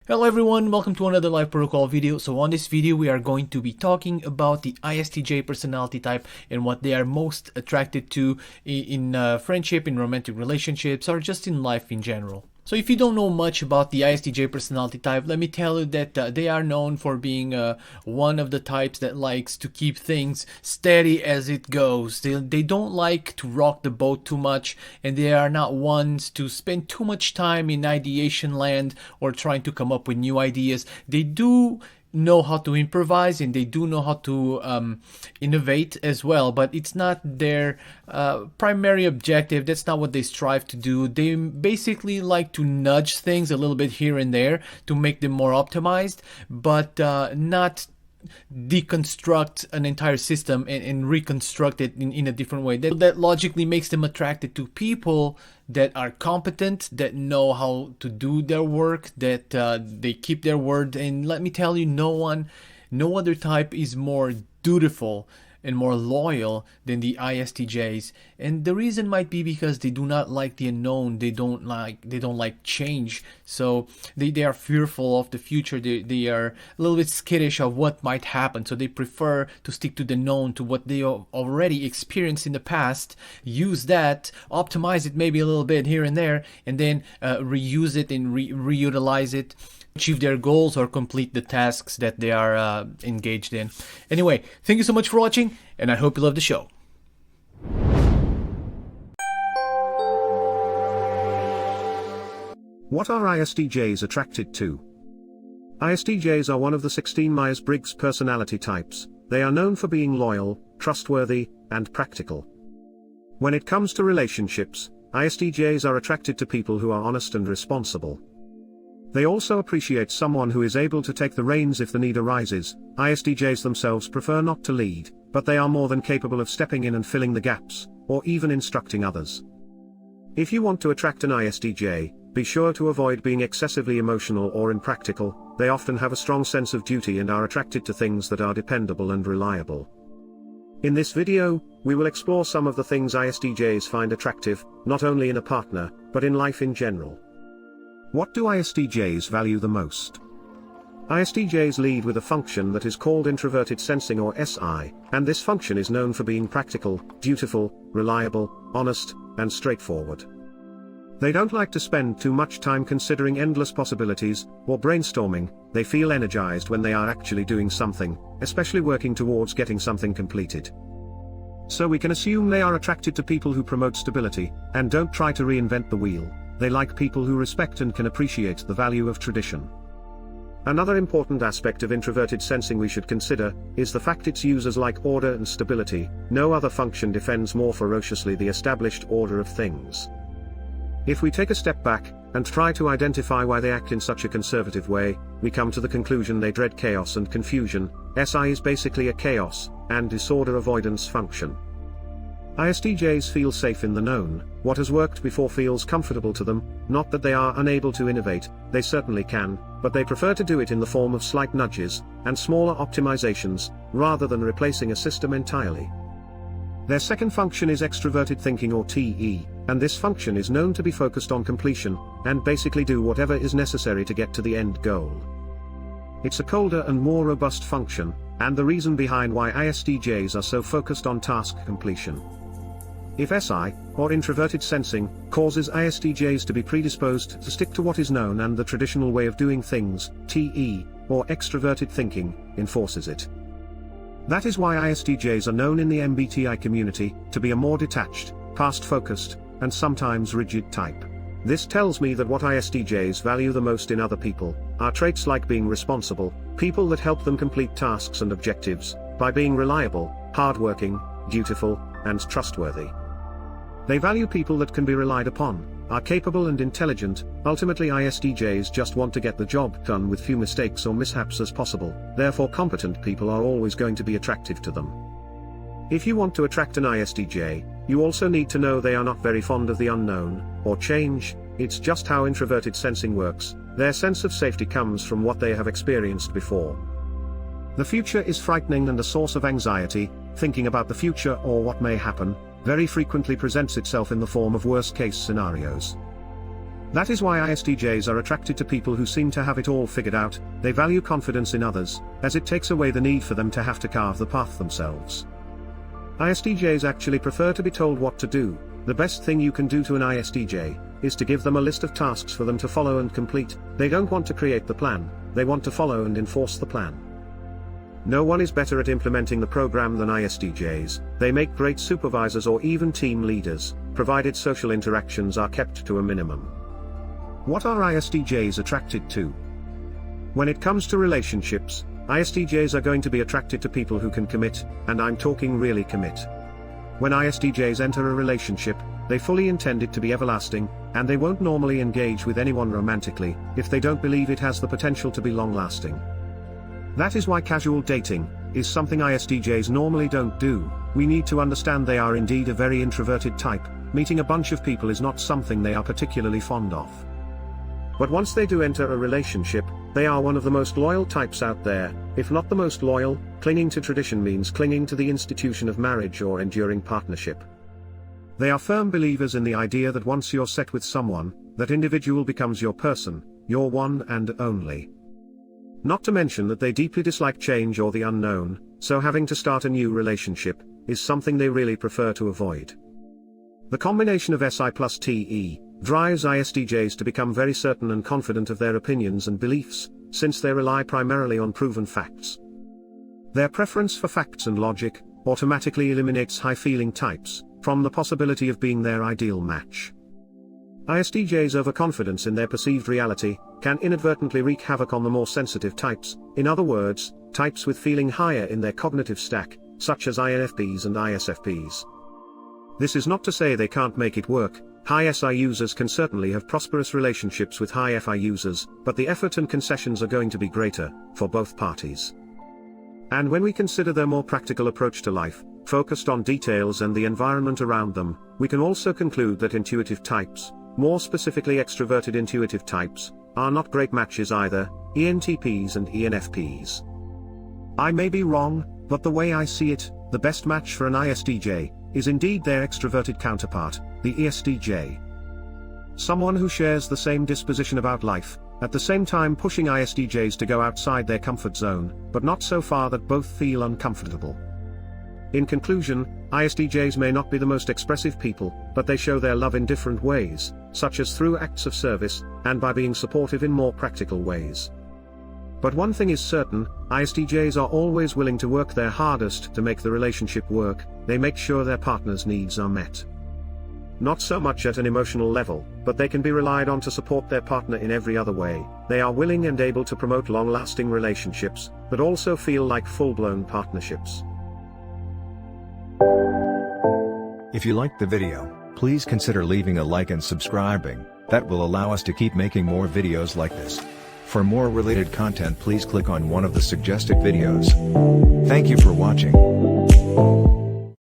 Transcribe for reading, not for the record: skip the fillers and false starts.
Hello everyone, welcome to another live protocol video. So on this video we are going to be talking about the ISTJ personality type and what they are most attracted to in friendship, in romantic relationships, or just in life in general. So if you don't know much about the ISTJ personality type, let me tell you that they are known for being one of the types that likes to keep things steady as it goes. They don't like to rock the boat too much, and they are not ones to spend too much time in ideation land or trying to come up with new ideas. They do know how to improvise, and they do know how to innovate as well, but it's not their primary objective. That's not what they strive to do. They basically like to nudge things a little bit here and there to make them more optimized, but not deconstruct an entire system and reconstruct it in a different way. That logically makes them attracted to people that are competent, that know how to do their work, that they keep their word. And let me tell you, no other type is more dutiful and more loyal than the ISTJs. And the reason might be because they do not like the unknown. They don't like change. So they are fearful of the future. They are a little bit skittish of what might happen. So they prefer to stick to the known, to what they already experienced in the past, use that, optimize it maybe a little bit here and there, and then reuse it and reutilize it, achieve their goals or complete the tasks that they are engaged in. Anyway, thank you so much for watching, and I hope you love the show. What are ISTJs attracted to? ISTJs are one of the 16 Myers-Briggs personality types. They are known for being loyal, trustworthy, and practical. When it comes to relationships, ISTJs are attracted to people who are honest and responsible. They also appreciate someone who is able to take the reins if the need arises. ISTJs themselves prefer not to lead, but they are more than capable of stepping in and filling the gaps, or even instructing others. If you want to attract an ISTJ, be sure to avoid being excessively emotional or impractical. They often have a strong sense of duty and are attracted to things that are dependable and reliable. In this video, we will explore some of the things ISTJs find attractive, not only in a partner, but in life in general. What do ISTJs value the most? ISTJs lead with a function that is called introverted sensing, or SI, and this function is known for being practical, dutiful, reliable, honest, and straightforward. They don't like to spend too much time considering endless possibilities or brainstorming. They feel energized when they are actually doing something, especially working towards getting something completed. So we can assume they are attracted to people who promote stability and don't try to reinvent the wheel. They like people who respect and can appreciate the value of tradition. Another important aspect of introverted sensing we should consider is the fact its users like order and stability. No other function defends more ferociously the established order of things. If we take a step back and try to identify why they act in such a conservative way, we come to the conclusion they dread chaos and confusion. SI is basically a chaos and disorder avoidance function. ISTJs feel safe in the known. What has worked before feels comfortable to them. Not that they are unable to innovate, they certainly can, but they prefer to do it in the form of slight nudges and smaller optimizations, rather than replacing a system entirely. Their second function is extroverted thinking, or TE, and this function is known to be focused on completion, and basically do whatever is necessary to get to the end goal. It's a colder and more robust function, and the reason behind why ISTJs are so focused on task completion. If SI, or introverted sensing, causes ISTJs to be predisposed to stick to what is known and the traditional way of doing things, TE, or extroverted thinking, enforces it. That is why ISTJs are known in the MBTI community to be a more detached, past-focused, and sometimes rigid type. This tells me that what ISTJs value the most in other people are traits like being responsible, people that help them complete tasks and objectives, by being reliable, hardworking, dutiful, and trustworthy. They value people that can be relied upon, are capable and intelligent. Ultimately, ISTJs just want to get the job done with few mistakes or mishaps as possible. Therefore, competent people are always going to be attractive to them. If you want to attract an ISTJ, you also need to know they are not very fond of the unknown or change. It's just how introverted sensing works. Their sense of safety comes from what they have experienced before. The future is frightening and a source of anxiety. Thinking about the future or what may happen very frequently presents itself in the form of worst-case scenarios. That is why ISTJs are attracted to people who seem to have it all figured out. They value confidence in others, as it takes away the need for them to have to carve the path themselves. ISTJs actually prefer to be told what to do. The best thing you can do to an ISTJ is to give them a list of tasks for them to follow and complete. They don't want to create the plan, they want to follow and enforce the plan. No one is better at implementing the program than ISTJs. They make great supervisors or even team leaders, provided social interactions are kept to a minimum. What are ISTJs attracted to? When it comes to relationships, ISTJs are going to be attracted to people who can commit, and I'm talking really commit. When ISTJs enter a relationship, they fully intend it to be everlasting, and they won't normally engage with anyone romantically if they don't believe it has the potential to be long-lasting. That is why casual dating is something ISTJs normally don't do. We need to understand they are indeed a very introverted type. Meeting a bunch of people is not something they are particularly fond of. But once they do enter a relationship, they are one of the most loyal types out there, if not the most loyal. Clinging to tradition means clinging to the institution of marriage or enduring partnership. They are firm believers in the idea that once you're set with someone, that individual becomes your person, your one and only. Not to mention that they deeply dislike change or the unknown, so having to start a new relationship is something they really prefer to avoid. The combination of SI plus TE drives ISTJs to become very certain and confident of their opinions and beliefs, since they rely primarily on proven facts. Their preference for facts and logic automatically eliminates high-feeling types from the possibility of being their ideal match. ISTJs' overconfidence in their perceived reality can inadvertently wreak havoc on the more sensitive types, in other words, types with feeling higher in their cognitive stack, such as INFPs and ISFPs. This is not to say they can't make it work. High SI users can certainly have prosperous relationships with high FI users, but the effort and concessions are going to be greater for both parties. And when we consider their more practical approach to life, focused on details and the environment around them, we can also conclude that intuitive types, more specifically extroverted intuitive types, are not great matches either. ENTPs and ENFPs. I may be wrong, but the way I see it, the best match for an ISTJ is indeed their extroverted counterpart, the Istj. Someone who shares the same disposition about life, at the same time pushing ISTJs to go outside their comfort zone, but not so far that both feel uncomfortable. In conclusion, ISTJs may not be the most expressive people, but they show their love in different ways, such as through acts of service, and by being supportive in more practical ways. But one thing is certain, ISTJs are always willing to work their hardest to make the relationship work. They make sure their partner's needs are met. Not so much at an emotional level, but they can be relied on to support their partner in every other way. They are willing and able to promote long-lasting relationships, but also feel like full-blown partnerships. If you liked the video, please consider leaving a like and subscribing. That will allow us to keep making more videos like this. For more related content, please click on one of the suggested videos. Thank you for watching.